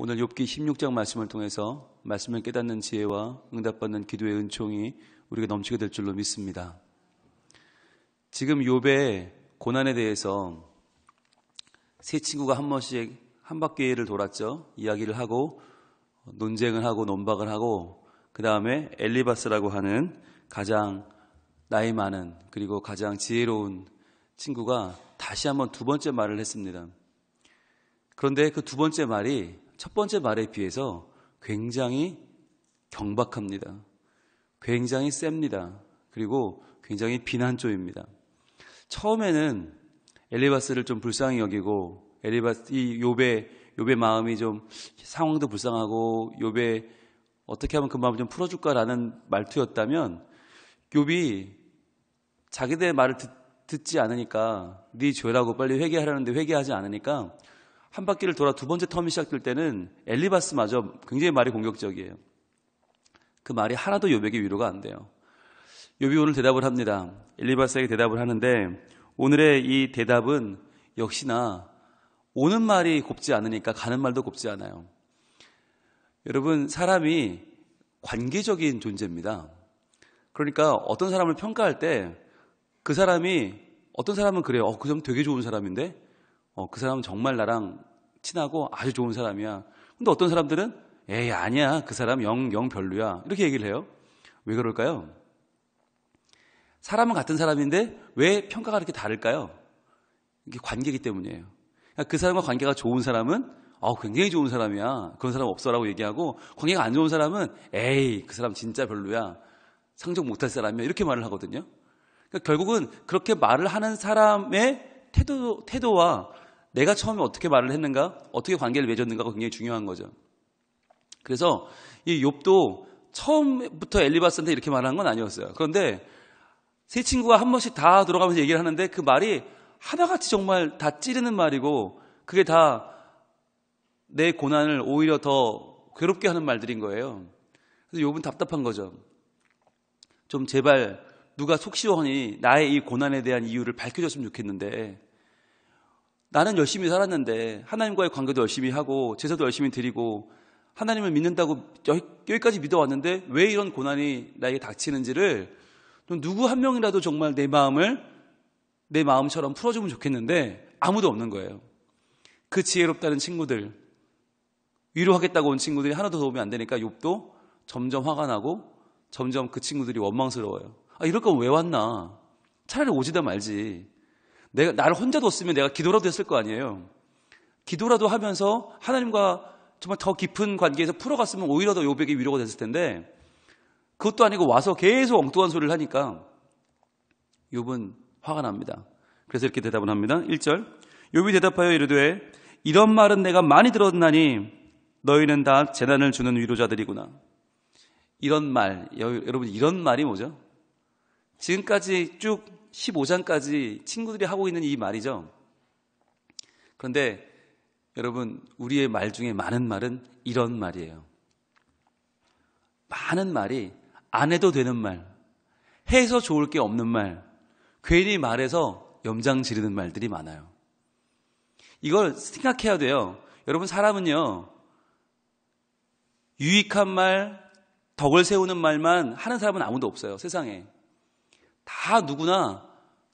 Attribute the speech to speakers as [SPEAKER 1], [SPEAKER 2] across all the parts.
[SPEAKER 1] 오늘 욥기 16장 말씀을 통해서 말씀을 깨닫는 지혜와 응답받는 기도의 은총이 우리가 넘치게 될 줄로 믿습니다. 지금 욥의 고난에 대해서 세 친구가 한 번씩 한 바퀴를 돌았죠. 이야기를 하고 논쟁을 하고 논박을 하고 그 다음에 엘리바스라고 하는 가장 나이 많은 그리고 가장 지혜로운 친구가 다시 한번 두 번째 말을 했습니다. 그런데 그 두 번째 말이 첫 번째 말에 비해서 굉장히 경박합니다. 굉장히 셉니다. 그리고 굉장히 비난조입니다. 처음에는 엘리바스를 좀 불쌍히 여기고 이 욥의 마음이 좀 상황도 불쌍하고 욥의 어떻게 하면 그 마음을 좀 풀어줄까라는 말투였다면 욥이 자기들의 말을 듣지 않으니까 네 죄라고 빨리 회개하라는데 회개하지 않으니까 한 바퀴를 돌아 두 번째 텀이 시작될 때는 엘리바스마저 굉장히 말이 공격적이에요. 그 말이 하나도 욥에게 위로가 안 돼요. 욥이 오늘 대답을 합니다. 엘리바스에게 대답을 하는데 오늘의 이 대답은 역시나 오는 말이 곱지 않으니까 가는 말도 곱지 않아요. 여러분, 사람이 관계적인 존재입니다. 그러니까 어떤 사람을 평가할 때 그 사람이 어떤 사람은 그래요. 그 사람 되게 좋은 사람인데 그 사람은 정말 나랑 친하고 아주 좋은 사람이야. 근데 어떤 사람들은 에이 아니야 그 사람 영 별로야 이렇게 얘기를 해요. 왜 그럴까요? 사람은 같은 사람인데 왜 평가가 이렇게 다를까요? 이게 관계이기 때문이에요. 그러니까 그 사람과 관계가 좋은 사람은 굉장히 좋은 사람이야 그런 사람 없어라고 얘기하고 관계가 안 좋은 사람은 에이 그 사람 진짜 별로야 상종 못할 사람이야 이렇게 말을 하거든요. 그러니까 결국은 그렇게 말을 하는 사람의 태도와 내가 처음에 어떻게 말을 했는가, 어떻게 관계를 맺었는가가 굉장히 중요한 거죠. 그래서 이 욥도 처음부터 엘리바스한테 이렇게 말하는 건 아니었어요. 그런데 세 친구가 한 번씩 다 돌아가면서 얘기를 하는데 그 말이 하나같이 정말 다 찌르는 말이고 그게 다 내 고난을 오히려 더 괴롭게 하는 말들인 거예요. 그래서 욥은 답답한 거죠. 좀 제발 누가 속 시원히 나의 이 고난에 대한 이유를 밝혀줬으면 좋겠는데 나는 열심히 살았는데 하나님과의 관계도 열심히 하고 제사도 열심히 드리고 하나님을 믿는다고 여기까지 믿어왔는데 왜 이런 고난이 나에게 닥치는지를 누구 한 명이라도 정말 내 마음처럼 풀어주면 좋겠는데 아무도 없는 거예요. 그 지혜롭다는 친구들, 위로하겠다고 온 친구들이 하나도 도움이 안 되니까 욥도 점점 화가 나고 점점 그 친구들이 원망스러워요. 이럴 거면 왜 왔나? 차라리 오지다 말지. 나를 혼자 뒀으면 내가 기도라도 했을 거 아니에요. 기도라도 하면서 하나님과 정말 더 깊은 관계에서 풀어갔으면 오히려 더 욥에게 위로가 됐을 텐데 그것도 아니고 와서 계속 엉뚱한 소리를 하니까 욥은 화가 납니다. 그래서 이렇게 대답을 합니다. 1절 욥이 대답하여 이르되 이런 말은 내가 많이 들었나니 너희는 다 재난을 주는 위로자들이구나. 이런 말, 여러분 이런 말이 뭐죠? 지금까지 쭉 15장까지 친구들이 하고 있는 이 말이죠. 그런데 여러분 우리의 말 중에 많은 말은 이런 말이에요. 많은 말이 안 해도 되는 말, 해서 좋을 게 없는 말, 괜히 말해서 염장 지르는 말들이 많아요. 이걸 생각해야 돼요. 여러분 사람은요 유익한 말, 덕을 세우는 말만 하는 사람은 아무도 없어요. 세상에. 다 누구나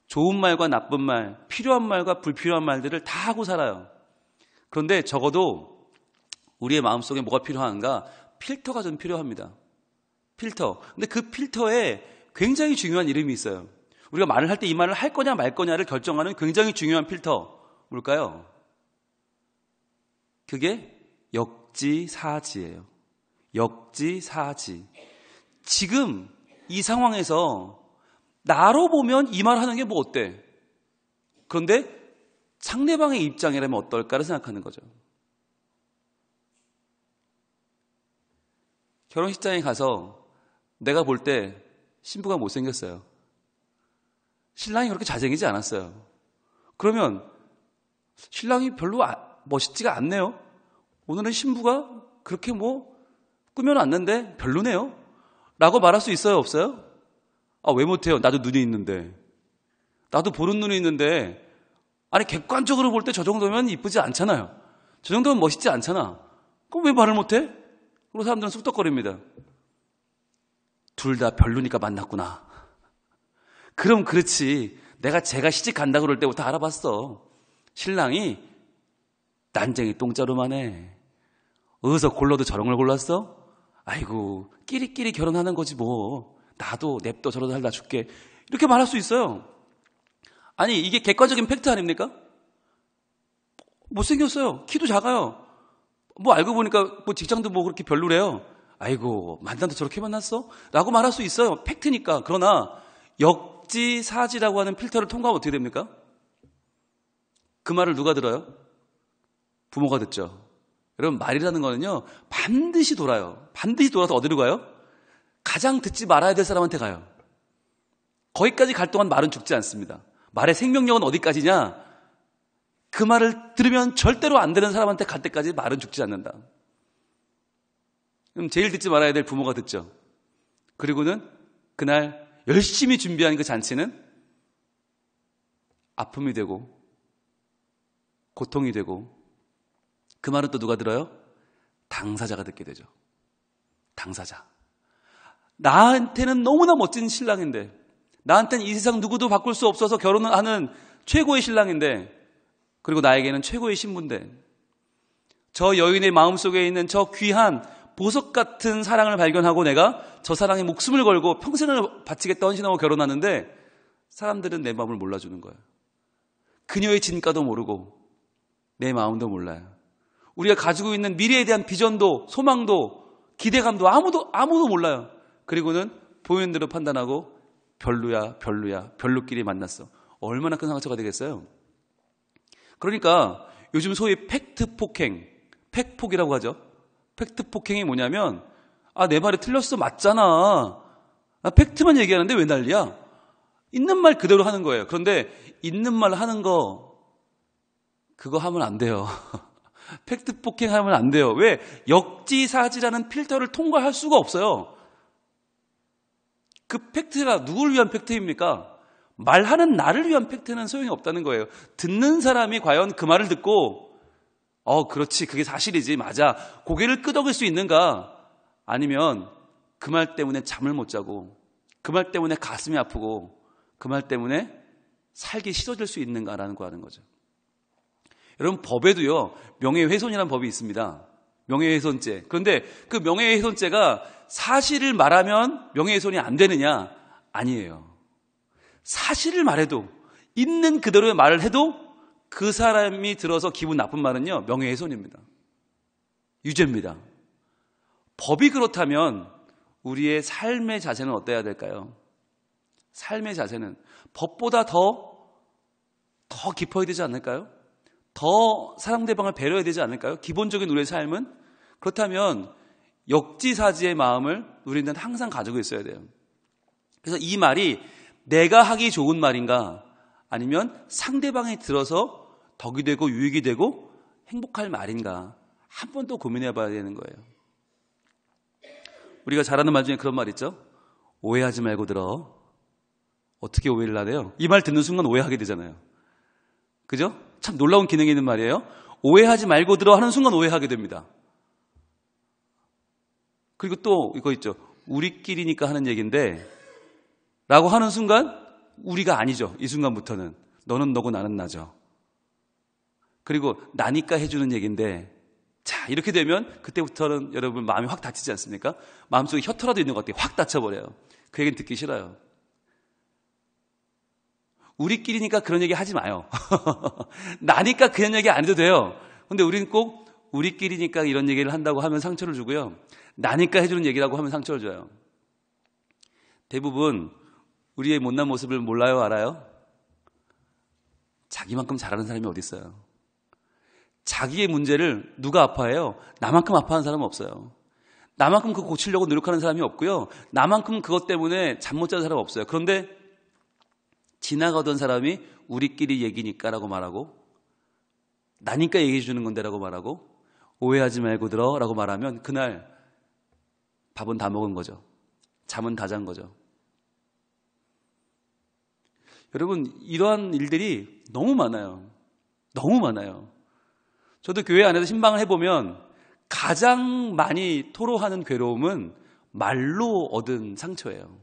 [SPEAKER 1] 좋은 말과 나쁜 말, 필요한 말과 불필요한 말들을 다 하고 살아요. 그런데 적어도 우리의 마음속에 뭐가 필요한가? 필터가 좀 필요합니다. 필터. 근데 그 필터에 굉장히 중요한 이름이 있어요. 우리가 말을 할 때 이 말을 할 거냐 말 거냐를 결정하는 굉장히 중요한 필터. 뭘까요? 그게 역지사지예요. 역지사지. 지금 이 상황에서 나로 보면 이 말 하는 게 뭐 어때? 그런데 상대방의 입장이라면 어떨까를 생각하는 거죠. 결혼식장에 가서 내가 볼 때 신부가 못생겼어요. 신랑이 그렇게 잘생기지 않았어요. 그러면 신랑이 별로 멋있지가 않네요. 오늘은 신부가 그렇게 꾸며놨는데 별로네요. 라고 말할 수 있어요? 없어요? 왜 못해요? 나도 눈이 있는데. 나도 보는 눈이 있는데. 아니 객관적으로 볼 때 저 정도면 이쁘지 않잖아요. 저 정도면 멋있지 않잖아. 그럼 왜 말을 못해? 그리고 사람들은 쑥덕거립니다. 둘 다 별로니까 만났구나. 그럼 그렇지. 제가 시집 간다 그럴 때부터 알아봤어. 신랑이 난쟁이 똥자루만 해. 어디서 골라도 저런 걸 골랐어? 아이고, 끼리끼리 결혼하는 거지 뭐. 나도 냅둬 저러다 살다 줄게. 이렇게 말할 수 있어요. 아니, 이게 객관적인 팩트 아닙니까? 못생겼어요. 키도 작아요. 뭐 알고 보니까 뭐 직장도 뭐 그렇게 별로래요. 아이고, 만난도 저렇게 만났어? 라고 말할 수 있어요. 팩트니까. 그러나 역지사지라고 하는 필터를 통과하면 어떻게 됩니까? 그 말을 누가 들어요? 부모가 듣죠. 여러분, 말이라는 거는요, 반드시 돌아요. 반드시 돌아서 어디로 가요? 가장 듣지 말아야 될 사람한테 가요. 거기까지 갈 동안 말은 죽지 않습니다. 말의 생명력은 어디까지냐? 그 말을 들으면 절대로 안 되는 사람한테 갈 때까지 말은 죽지 않는다. 그럼 제일 듣지 말아야 될 부모가 듣죠. 그리고는 그날 열심히 준비한 그 잔치는 아픔이 되고 고통이 되고, 그 말은 또 누가 들어요? 당사자가 듣게 되죠. 당사자. 나한테는 너무나 멋진 신랑인데, 나한테는 이 세상 누구도 바꿀 수 없어서 결혼을 하는 최고의 신랑인데, 그리고 나에게는 최고의 신부인데, 저 여인의 마음속에 있는 저 귀한 보석 같은 사랑을 발견하고 내가 저 사랑에 목숨을 걸고 평생을 바치겠다 헌신하고 결혼하는데, 사람들은 내 마음을 몰라주는 거예요. 그녀의 진가도 모르고 내 마음도 몰라요. 우리가 가지고 있는 미래에 대한 비전도 소망도 기대감도 아무도 몰라요. 그리고는 보이는 대로 판단하고 별로야 별로끼리 만났어. 얼마나 큰 상처가 되겠어요. 그러니까 요즘 소위 팩트 폭행, 팩폭이라고 하죠. 팩트 폭행이 뭐냐면, 내 말이 틀렸어, 맞잖아. 팩트만 얘기하는데 왜 난리야? 있는 말 그대로 하는 거예요. 그런데 있는 말 하는 거 그거 하면 안 돼요. 팩트 폭행하면 안 돼요. 왜? 역지사지라는 필터를 통과할 수가 없어요. 그 팩트가 누구를 위한 팩트입니까? 말하는 나를 위한 팩트는 소용이 없다는 거예요. 듣는 사람이 과연 그 말을 듣고 그렇지, 그게 사실이지, 맞아, 고개를 끄덕일 수 있는가? 아니면 그 말 때문에 잠을 못 자고, 그 말 때문에 가슴이 아프고, 그 말 때문에 살기 싫어질 수 있는가라는 거 하는 거죠. 여러분, 법에도요, 명예훼손이라는 법이 있습니다. 명예훼손죄. 그런데 그 명예훼손죄가 사실을 말하면 명예훼손이 안 되느냐? 아니에요. 사실을 말해도, 있는 그대로의 말을 해도 그 사람이 들어서 기분 나쁜 말은요, 명예훼손입니다. 유죄입니다. 법이 그렇다면 우리의 삶의 자세는 어때야 될까요? 삶의 자세는 법보다 더 깊어야 되지 않을까요? 더 상대방을 배려해야 되지 않을까요? 기본적인 우리의 삶은? 그렇다면 역지사지의 마음을 우리는 항상 가지고 있어야 돼요. 그래서 이 말이 내가 하기 좋은 말인가, 아니면 상대방이 들어서 덕이 되고 유익이 되고 행복할 말인가, 한 번 더 고민해 봐야 되는 거예요. 우리가 잘 아는 말 중에 그런 말 있죠? 오해하지 말고 들어. 어떻게 오해를 하래요? 이 말 듣는 순간 오해하게 되잖아요. 그죠? 참 놀라운 기능이 있는 말이에요. 오해하지 말고 들어 하는 순간 오해하게 됩니다. 그리고 또 이거 있죠. 우리끼리니까 하는 얘기인데 라고 하는 순간 우리가 아니죠. 이 순간부터는. 너는 너고 나는 나죠. 그리고 나니까 해주는 얘기인데, 자, 이렇게 되면 그때부터는 여러분 마음이 확 다치지 않습니까? 마음속에 혀터라도 있는 것 같아요. 확 다쳐버려요. 그 얘기는 듣기 싫어요. 우리끼리니까 그런 얘기 하지 마요. 나니까 그런 얘기 안 해도 돼요. 근데 우리는 꼭 우리끼리니까 이런 얘기를 한다고 하면 상처를 주고요, 나니까 해주는 얘기라고 하면 상처를 줘요. 대부분 우리의 못난 모습을 몰라요, 알아요? 자기만큼 잘하는 사람이 어디 있어요? 자기의 문제를 누가 아파해요? 나만큼 아파하는 사람은 없어요. 나만큼 그거 고치려고 노력하는 사람이 없고요, 나만큼 그것 때문에 잠 못 자는 사람은 없어요. 그런데 지나가던 사람이 우리끼리 얘기니까 라고 말하고, 나니까 얘기해 주는 건데 라고 말하고, 오해하지 말고 들어 라고 말하면 그날 밥은 다 먹은 거죠. 잠은 다 잔 거죠. 여러분, 이러한 일들이 너무 많아요. 너무 많아요. 저도 교회 안에서 신방을 해보면 가장 많이 토로하는 괴로움은 말로 얻은 상처예요.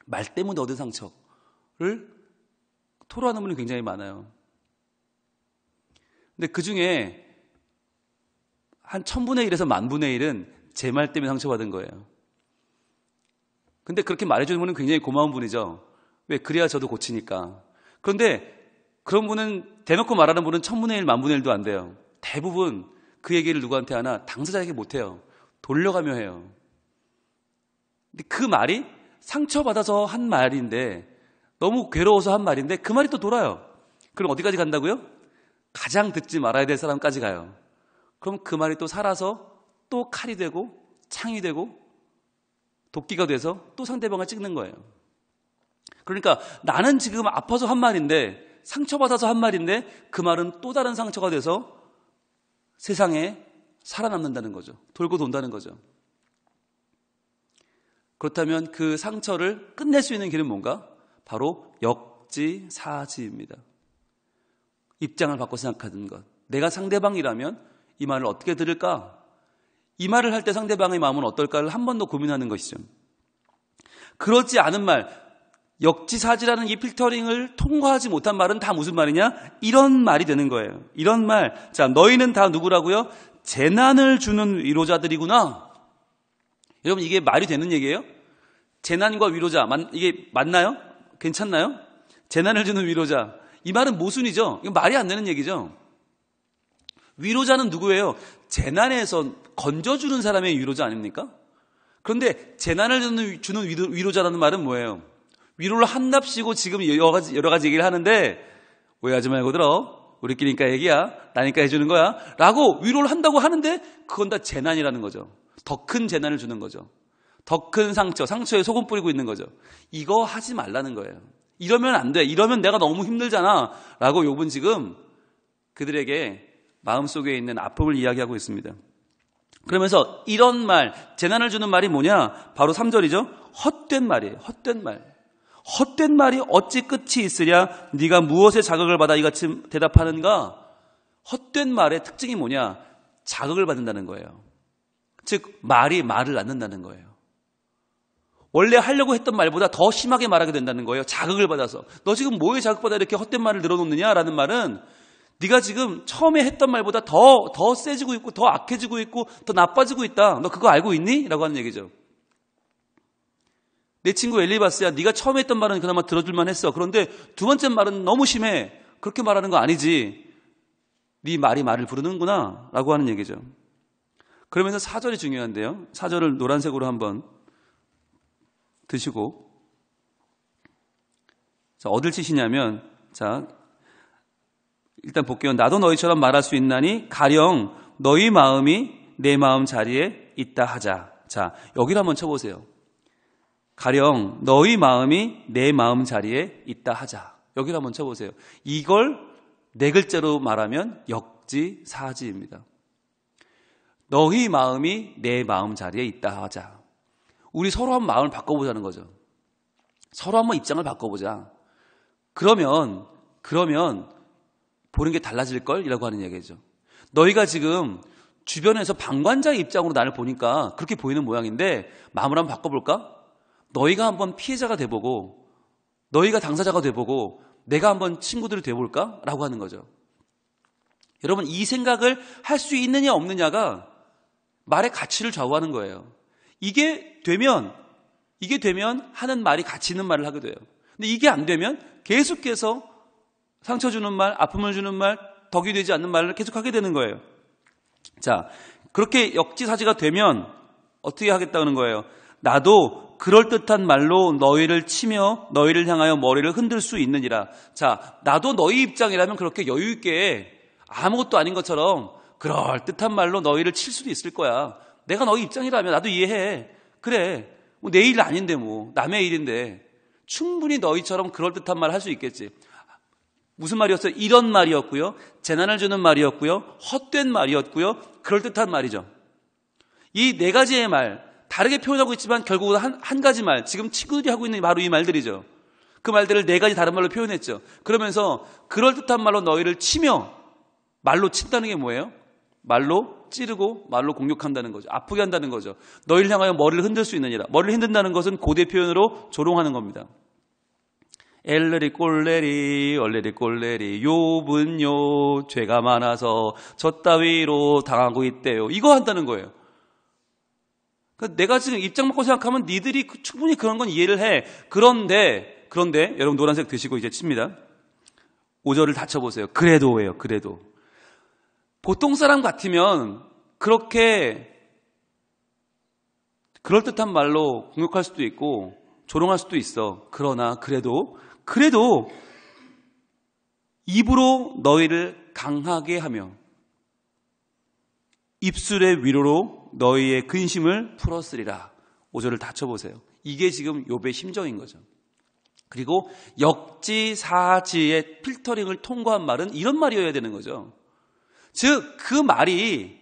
[SPEAKER 1] 말 때문에 얻은 상처를 토로하는 분이 굉장히 많아요. 근데 그 중에 한 1000분의 1에서 10,000분의 1은 제 말 때문에 상처받은 거예요. 근데 그렇게 말해주는 분은 굉장히 고마운 분이죠. 왜? 그래야 저도 고치니까. 그런데 그런 분은, 대놓고 말하는 분은 1000분의 1, 10,000분의 1도 안 돼요. 대부분 그 얘기를 누구한테 하나? 당사자에게 못해요. 돌려가며 해요. 근데 그 말이 상처받아서 한 말인데, 너무 괴로워서 한 말인데 그 말이 또 돌아요. 그럼 어디까지 간다고요? 가장 듣지 말아야 될 사람까지 가요. 그럼 그 말이 또 살아서 또 칼이 되고 창이 되고 도끼가 돼서 또 상대방을 찍는 거예요. 그러니까 나는 지금 아파서 한 말인데, 상처받아서 한 말인데 그 말은 또 다른 상처가 돼서 세상에 살아남는다는 거죠. 돌고 돈다는 거죠. 그렇다면 그 상처를 끝낼 수 있는 길은 뭔가? 바로 역지사지입니다. 입장을 바꿔 생각하는 것. 내가 상대방이라면 이 말을 어떻게 들을까? 이 말을 할 때 상대방의 마음은 어떨까를 한 번 더 고민하는 것이죠. 그렇지 않은 말, 역지사지라는 이 필터링을 통과하지 못한 말은 다 무슨 말이냐? 이런 말이 되는 거예요. 이런 말. 자, 너희는 다 누구라고요? 재난을 주는 위로자들이구나. 여러분, 이게 말이 되는 얘기예요? 재난과 위로자, 이게 맞나요? 괜찮나요? 재난을 주는 위로자. 이 말은 모순이죠. 이거 말이 안 되는 얘기죠. 위로자는 누구예요? 재난에서 건져주는 사람의 위로자 아닙니까? 그런데 재난을 주는 위로자라는 말은 뭐예요? 위로를 한답시고 지금 여러 가지 얘기를 하는데, 오해하지 말고 들어. 우리끼리니까 얘기야. 나니까 해주는 거야. 라고 위로를 한다고 하는데 그건 다 재난이라는 거죠. 더 큰 재난을 주는 거죠. 더 큰 상처에 소금 뿌리고 있는 거죠. 이거 하지 말라는 거예요. 이러면 안 돼. 이러면 내가 너무 힘들잖아. 라고 욥은 지금 그들에게 마음속에 있는 아픔을 이야기하고 있습니다. 그러면서 이런 말, 재난을 주는 말이 뭐냐? 바로 3절이죠. 헛된 말이에요. 헛된 말. 헛된 말이 어찌 끝이 있으랴? 네가 무엇에 자극을 받아 이같이 대답하는가? 헛된 말의 특징이 뭐냐? 자극을 받는다는 거예요. 즉 말이 말을 낳는다는 거예요. 원래 하려고 했던 말보다 더 심하게 말하게 된다는 거예요. 자극을 받아서. 너 지금 뭐에 자극받아 이렇게 헛된 말을 늘어놓느냐라는 말은 네가 지금 처음에 했던 말보다 더 세지고 있고 더 악해지고 있고 더 나빠지고 있다. 너 그거 알고 있니? 라고 하는 얘기죠. 내 친구 엘리바스야, 네가 처음에 했던 말은 그나마 들어줄만 했어. 그런데 두 번째 말은 너무 심해. 그렇게 말하는 거 아니지. 네 말이 말을 부르는구나 라고 하는 얘기죠. 그러면서 4절이 중요한데요. 4절을 노란색으로 한번 드시고, 자, 어딜 치시냐면, 자, 일단 볼게요. 나도 너희처럼 말할 수 있나니 가령 너희 마음이 내 마음 자리에 있다 하자. 자, 여기를 한번 쳐보세요. 가령 너희 마음이 내 마음 자리에 있다 하자. 여기를 한번 쳐보세요. 이걸 네 글자로 말하면 역지사지입니다. 너희 마음이 내 마음 자리에 있다 하자. 우리 서로 한번 마음을 바꿔보자는 거죠. 서로 한번 입장을 바꿔보자. 그러면 보는 게 달라질걸? 이라고 하는 얘기죠. 너희가 지금 주변에서 방관자의 입장으로 나를 보니까 그렇게 보이는 모양인데 마음을 한번 바꿔볼까? 너희가 한번 피해자가 돼보고 너희가 당사자가 돼보고 내가 한번 친구들이 돼볼까? 라고 하는 거죠. 여러분, 이 생각을 할 수 있느냐 없느냐가 말의 가치를 좌우하는 거예요. 이게 되면 하는 말이 가치 있는 말을 하게 돼요. 근데 이게 안 되면 계속해서 상처 주는 말, 아픔을 주는 말, 덕이 되지 않는 말을 계속하게 되는 거예요. 자, 그렇게 역지사지가 되면 어떻게 하겠다는 거예요? 나도 그럴듯한 말로 너희를 치며 너희를 향하여 머리를 흔들 수 있느니라. 자, 나도 너희 입장이라면 그렇게 여유 있게 아무것도 아닌 것처럼 그럴듯한 말로 너희를 칠 수도 있을 거야. 내가 너희 입장이라면 나도 이해해. 그래, 뭐 내 일 아닌데 뭐 남의 일인데 충분히 너희처럼 그럴듯한 말 할 수 있겠지. 무슨 말이었어요? 이런 말이었고요, 재난을 주는 말이었고요, 헛된 말이었고요, 그럴듯한 말이죠. 이 네 가지의 말 다르게 표현하고 있지만 결국은 한 가지 말, 지금 친구들이 하고 있는 바로 이 말들이죠. 그 말들을 네 가지 다른 말로 표현했죠. 그러면서 그럴듯한 말로 너희를 치며, 말로 친다는 게 뭐예요? 말로 찌르고 말로 공격한다는 거죠. 아프게 한다는 거죠. 너희를 향하여 머리를 흔들 수 있느니라. 머리를 흔든다는 것은 고대 표현으로 조롱하는 겁니다. 엘레리 꼴레리 얼레리 꼴레리 욥은요 죄가 많아서 저 따위로 당하고 있대요. 이거 한다는 거예요. 그러니까 내가 지금 입장 바꿔 생각하면 니들이 충분히 그런 건 이해를 해. 그런데 여러분 노란색 드시고 이제 칩니다. 5절을 닫혀보세요. 그래도예요. 그래도 보통 사람 같으면 그렇게 그럴듯한 말로 공격할 수도 있고 조롱할 수도 있어. 그러나 그래도 입으로 너희를 강하게 하며 입술의 위로로 너희의 근심을 풀었으리라. 5절을 닫혀보세요. 이게 지금 욥의 심정인 거죠. 그리고 역지사지의 필터링을 통과한 말은 이런 말이어야 되는 거죠. 즉 그 말이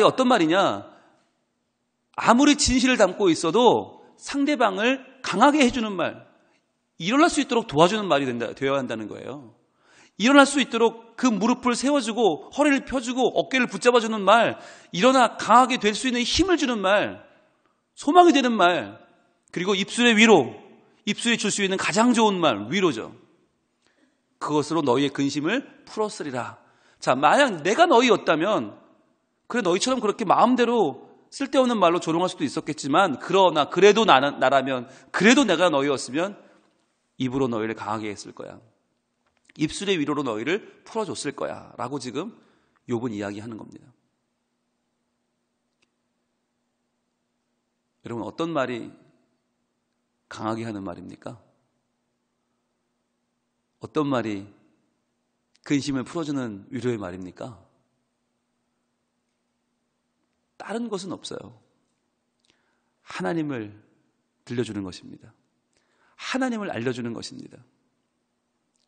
[SPEAKER 1] 어떤 말이냐, 아무리 진실을 담고 있어도 상대방을 강하게 해주는 말, 일어날 수 있도록 도와주는 말이 되어야 한다는 거예요. 일어날 수 있도록 그 무릎을 세워주고 허리를 펴주고 어깨를 붙잡아주는 말, 일어나 강하게 될 수 있는 힘을 주는 말, 소망이 되는 말, 그리고 입술의 위로, 입술이 줄 수 있는 가장 좋은 말, 위로죠. 그것으로 너희의 근심을 풀었으리라. 자, 만약 내가 너희였다면 그래 너희처럼 그렇게 마음대로 쓸데없는 말로 조롱할 수도 있었겠지만, 그러나 그래도 나라면, 그래도 내가 너희였으면 입으로 너희를 강하게 했을 거야. 입술의 위로로 너희를 풀어줬을 거야 라고 지금 욥은 이야기하는 겁니다. 여러분, 어떤 말이 강하게 하는 말입니까? 어떤 말이 근심을 풀어주는 위로의 말입니까? 다른 것은 없어요. 하나님을 들려주는 것입니다. 하나님을 알려주는 것입니다.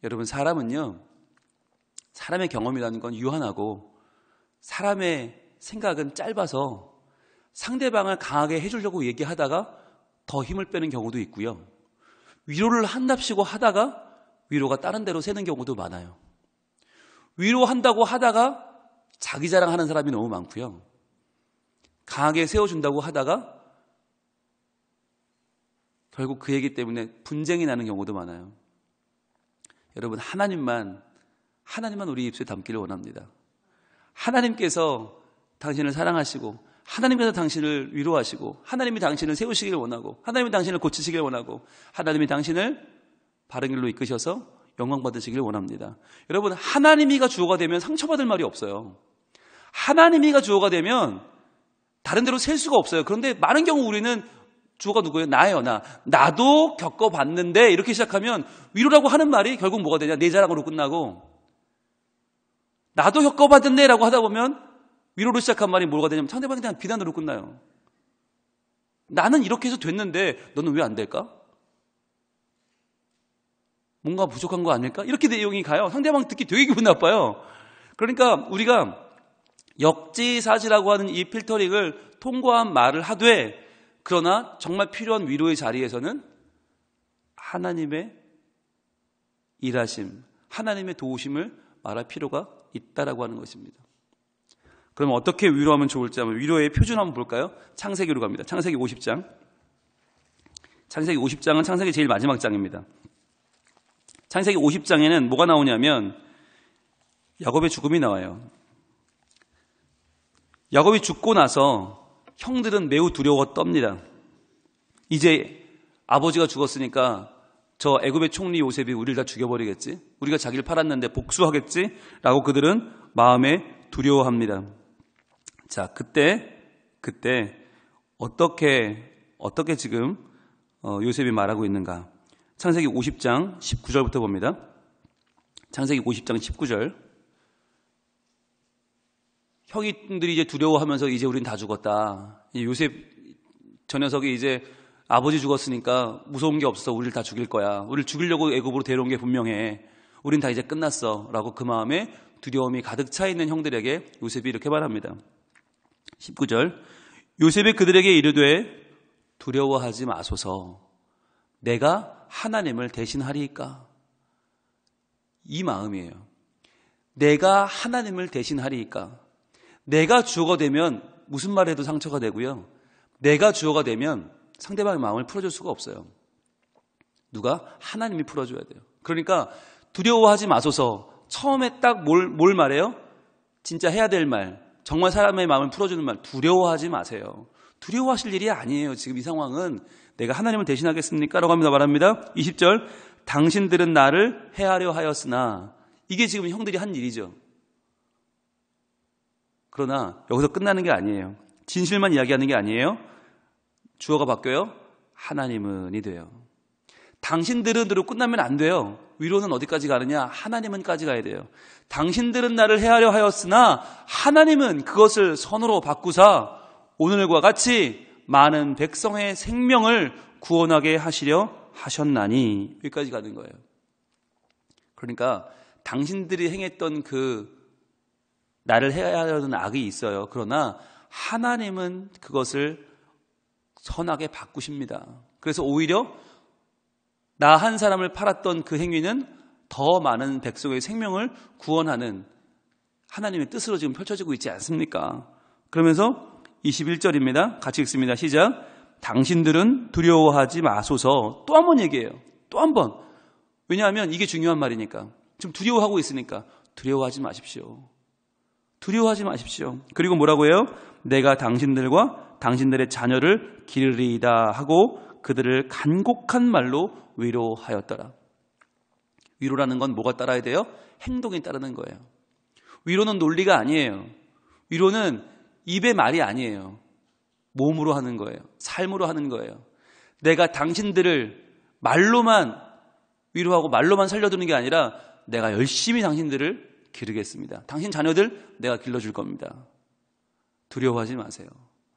[SPEAKER 1] 여러분, 사람은요, 사람의 경험이라는 건 유한하고 사람의 생각은 짧아서 상대방을 강하게 해주려고 얘기하다가 더 힘을 빼는 경우도 있고요. 위로를 한답시고 하다가 위로가 다른 데로 새는 경우도 많아요. 위로한다고 하다가 자기 자랑하는 사람이 너무 많고요. 강하게 세워준다고 하다가 결국 그 얘기 때문에 분쟁이 나는 경우도 많아요. 여러분, 하나님만 우리 입술에 담기를 원합니다. 하나님께서 당신을 사랑하시고, 하나님께서 당신을 위로하시고, 하나님이 당신을 세우시기를 원하고, 하나님이 당신을 고치시기를 원하고, 하나님이 당신을 바른 길로 이끄셔서 영광 받으시기를 원합니다. 여러분, 하나님이가 주어가 되면 상처받을 말이 없어요. 하나님이가 주어가 되면 다른 데로 셀 수가 없어요. 그런데 많은 경우 우리는 주어가 누구예요? 나예요. 나도 겪어봤는데 이렇게 시작하면 위로라고 하는 말이 결국 뭐가 되냐? 내 자랑으로 끝나고, 나도 겪어봤는데 라고 하다 보면 위로로 시작한 말이 뭐가 되냐면 상대방에 대한 비난으로 끝나요. 나는 이렇게 해서 됐는데 너는 왜 안 될까? 뭔가 부족한 거 아닐까? 이렇게 내용이 가요. 상대방 듣기 되게 기분 나빠요. 그러니까 우리가 역지사지라고 하는 이 필터링을 통과한 말을 하되, 그러나 정말 필요한 위로의 자리에서는 하나님의 일하심, 하나님의 도우심을 말할 필요가 있다라고 하는 것입니다. 그럼 어떻게 위로하면 좋을지 한번 위로의 표준 한번 볼까요? 창세기로 갑니다. 창세기 50장. 창세기 50장은 창세기 제일 마지막 장입니다. 창세기 50장에는 뭐가 나오냐면 야곱의 죽음이 나와요. 야곱이 죽고 나서 형들은 매우 두려워 떱니다. 이제 아버지가 죽었으니까 저 애굽의 총리 요셉이 우리를 다 죽여버리겠지? 우리가 자기를 팔았는데 복수하겠지? 라고 그들은 마음에 두려워합니다. 자, 그때 어떻게 지금 요셉이 말하고 있는가? 창세기 50장 19절부터 봅니다. 창세기 50장 19절. 형들이 이제 두려워하면서 이제 우린 다 죽었다. 요셉 저 녀석이 이제 아버지 죽었으니까 무서운 게 없어서 우리를 다 죽일 거야. 우리를 죽이려고 애굽으로 데려온 게 분명해. 우린 다 이제 끝났어. 라고 그 마음에 두려움이 가득 차 있는 형들에게 요셉이 이렇게 말합니다. 19절. 요셉이 그들에게 이르되 두려워하지 마소서. 내가 하나님을 대신하리이까. 이 마음이에요. 내가 하나님을 대신하리이까. 내가 주어가 되면 무슨 말 해도 상처가 되고요. 내가 주어가 되면 상대방의 마음을 풀어줄 수가 없어요. 누가? 하나님이 풀어줘야 돼요. 그러니까 두려워하지 마소서. 처음에 딱 뭘 말해요? 진짜 해야 될 말, 정말 사람의 마음을 풀어주는 말, 두려워하지 마세요. 두려워하실 일이 아니에요. 지금 이 상황은 내가 하나님을 대신하겠습니까? 라고 합니다. 말합니다. 20절, 당신들은 나를 해하려 하였으나. 이게 지금 형들이 한 일이죠. 그러나 여기서 끝나는 게 아니에요. 진실만 이야기하는 게 아니에요. 주어가 바뀌어요. 하나님은이 돼요. 당신들은으로 끝나면 안 돼요. 위로는 어디까지 가느냐? 하나님은까지 가야 돼요. 당신들은 나를 해하려 하였으나 하나님은 그것을 선으로 바꾸사 오늘과 같이 많은 백성의 생명을 구원하게 하시려 하셨나니. 여기까지 가는 거예요. 그러니까 당신들이 행했던 그 나를 해하려는 악이 있어요. 그러나 하나님은 그것을 선하게 바꾸십니다. 그래서 오히려 나 한 사람을 팔았던 그 행위는 더 많은 백성의 생명을 구원하는 하나님의 뜻으로 지금 펼쳐지고 있지 않습니까? 그러면서 21절입니다. 같이 읽습니다. 시작. 당신들은 두려워하지 마소서. 또 한 번 얘기해요. 또 한 번. 왜냐하면 이게 중요한 말이니까. 지금 두려워하고 있으니까 두려워하지 마십시오. 두려워하지 마십시오. 그리고 뭐라고 해요? 내가 당신들과 당신들의 자녀를 기르리이다 하고 그들을 간곡한 말로 위로하였더라. 위로라는 건 뭐가 따라야 돼요? 행동이 따르는 거예요. 위로는 논리가 아니에요. 위로는 입의 말이 아니에요. 몸으로 하는 거예요. 삶으로 하는 거예요. 내가 당신들을 말로만 위로하고 말로만 살려두는 게 아니라 내가 열심히 당신들을 기르겠습니다. 당신 자녀들 내가 길러줄 겁니다. 두려워하지 마세요.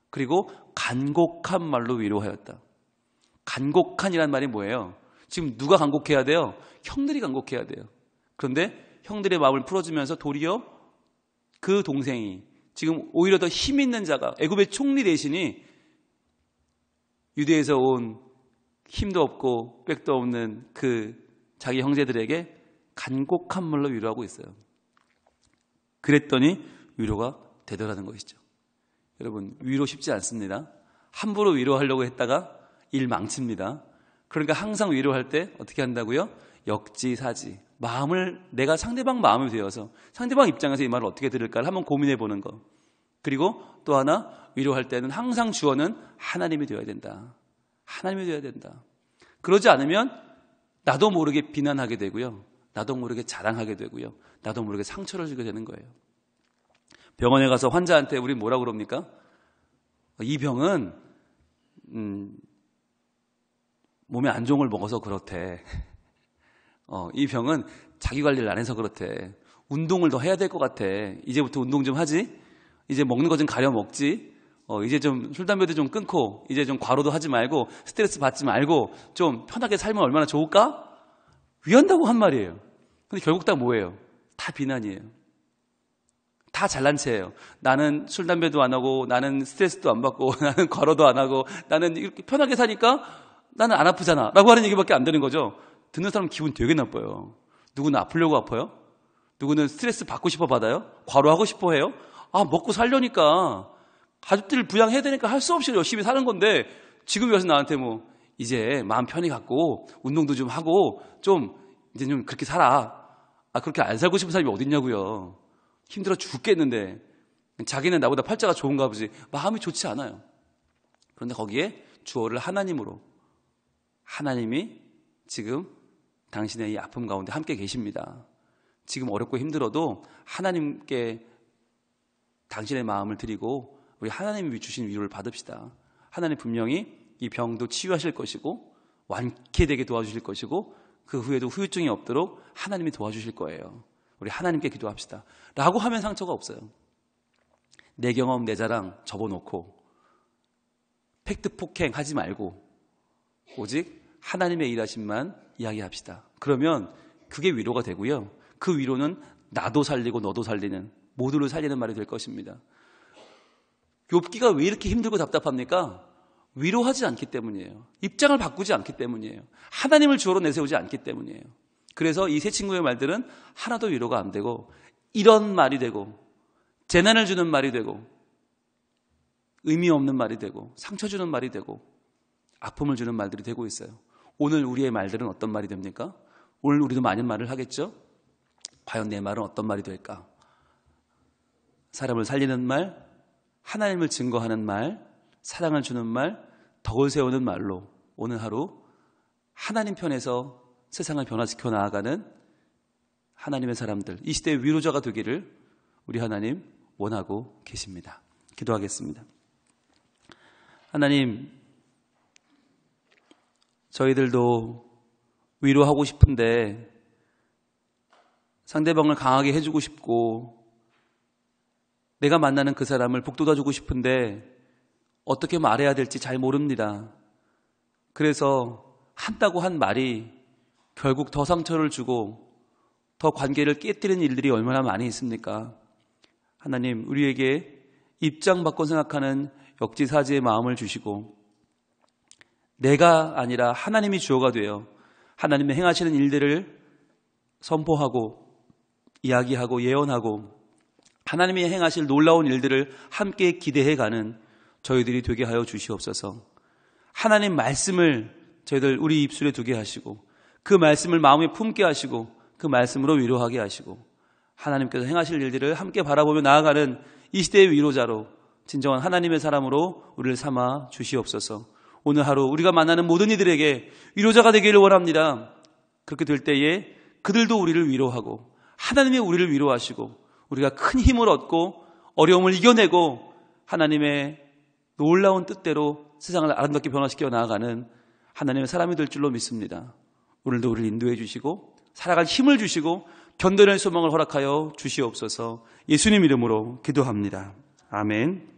[SPEAKER 1] 그리고 간곡한 말로 위로하였다. 간곡한이란 말이 뭐예요? 지금 누가 간곡해야 돼요? 형들이 간곡해야 돼요. 그런데 형들의 마음을 풀어주면서 도리어 그 동생이 지금 오히려 더 힘 있는 자가 애굽의 총리 대신이 유대에서 온 힘도 없고 빽도 없는 그 자기 형제들에게 간곡한 말로 위로하고 있어요. 그랬더니 위로가 되더라는 것이죠. 여러분, 위로 쉽지 않습니다. 함부로 위로하려고 했다가 일 망칩니다. 그러니까 항상 위로할 때 어떻게 한다고요? 역지사지. 내가 상대방 마음이 되어서 상대방 입장에서 이 말을 어떻게 들을까를 한번 고민해 보는 거. 그리고 또 하나, 위로할 때는 항상 주어는 하나님이 되어야 된다. 하나님이 되어야 된다. 그러지 않으면 나도 모르게 비난하게 되고요. 나도 모르게 자랑하게 되고요. 나도 모르게 상처를 주게 되는 거예요. 병원에 가서 환자한테 우리 뭐라고 그럽니까? 이 병은 몸에 안 좋은 걸 먹어서 그렇대. 이 병은 자기 관리를 안 해서 그렇대. 운동을 더 해야 될 것 같아. 이제부터 운동 좀 하지. 이제 먹는 거 좀 가려 먹지. 이제 좀 술, 담배도 좀 끊고 이제 좀 과로도 하지 말고 스트레스 받지 말고 좀 편하게 살면 얼마나 좋을까? 위한다고 한 말이에요. 근데 결국 다 뭐예요? 다 비난이에요. 다 잘난 체예요. 나는 술, 담배도 안 하고 나는 스트레스도 안 받고 나는 과로도 안 하고 나는 이렇게 편하게 사니까 나는 안 아프잖아 라고 하는 얘기밖에 안 되는 거죠. 듣는 사람 기분 되게 나빠요. 누구는 아프려고 아파요? 누구는 스트레스 받고 싶어 받아요? 과로하고 싶어 해요? 먹고 살려니까 가족들을 부양해야 되니까 할 수 없이 열심히 사는 건데 지금 와서 나한테 이제 마음 편히 갖고 운동도 좀 하고 좀 이제 좀 그렇게 살아. 그렇게 안 살고 싶은 사람이 어딨냐고요. 힘들어 죽겠는데 자기는 나보다 팔자가 좋은가 보지. 마음이 좋지 않아요. 그런데 거기에 주어를 하나님으로, 하나님이 지금 당신의 이 아픔 가운데 함께 계십니다. 지금 어렵고 힘들어도 하나님께 당신의 마음을 드리고 우리 하나님이 주신 위로를 받읍시다. 하나님 분명히 이 병도 치유하실 것이고 완쾌되게 도와주실 것이고 그 후에도 후유증이 없도록 하나님이 도와주실 거예요. 우리 하나님께 기도합시다. 라고 하면 상처가 없어요. 내 경험, 내 자랑 접어놓고 팩트 폭행하지 말고 오직 하나님의 일하심만 이야기합시다. 그러면 그게 위로가 되고요. 그 위로는 나도 살리고 너도 살리는, 모두를 살리는 말이 될 것입니다. 욥기가 왜 이렇게 힘들고 답답합니까? 위로하지 않기 때문이에요. 입장을 바꾸지 않기 때문이에요. 하나님을 주어로 내세우지 않기 때문이에요. 그래서 이 세 친구의 말들은 하나도 위로가 안 되고 이런 말이 되고 재난을 주는 말이 되고 의미 없는 말이 되고 상처 주는 말이 되고 아픔을 주는 말들이 되고 있어요. 오늘 우리의 말들은 어떤 말이 됩니까? 오늘 우리도 많은 말을 하겠죠? 과연 내 말은 어떤 말이 될까? 사람을 살리는 말, 하나님을 증거하는 말, 사랑을 주는 말, 덕을 세우는 말로 오늘 하루 하나님 편에서 세상을 변화시켜 나아가는 하나님의 사람들, 이 시대의 위로자가 되기를 우리 하나님 원하고 계십니다. 기도하겠습니다. 하나님, 저희들도 위로하고 싶은데 상대방을 강하게 해주고 싶고 내가 만나는 그 사람을 북돋아주고 싶은데 어떻게 말해야 될지 잘 모릅니다. 그래서 한다고 한 말이 결국 더 상처를 주고 더 관계를 깨뜨리는 일들이 얼마나 많이 있습니까? 하나님, 우리에게 입장 바꿔 생각하는 역지사지의 마음을 주시고 내가 아니라 하나님이 주어가 되어 하나님의 행하시는 일들을 선포하고 이야기하고 예언하고 하나님이 행하실 놀라운 일들을 함께 기대해가는 저희들이 되게 하여 주시옵소서. 하나님 말씀을 저희들 우리 입술에 두게 하시고 그 말씀을 마음에 품게 하시고 그 말씀으로 위로하게 하시고 하나님께서 행하실 일들을 함께 바라보며 나아가는 이 시대의 위로자로 진정한 하나님의 사람으로 우리를 삼아 주시옵소서. 오늘 하루 우리가 만나는 모든 이들에게 위로자가 되기를 원합니다. 그렇게 될 때에 그들도 우리를 위로하고 하나님이 우리를 위로하시고 우리가 큰 힘을 얻고 어려움을 이겨내고 하나님의 놀라운 뜻대로 세상을 아름답게 변화시켜 나아가는 하나님의 사람이 될 줄로 믿습니다. 오늘도 우리를 인도해 주시고 살아갈 힘을 주시고 견뎌낼 소망을 허락하여 주시옵소서. 예수님 이름으로 기도합니다. 아멘.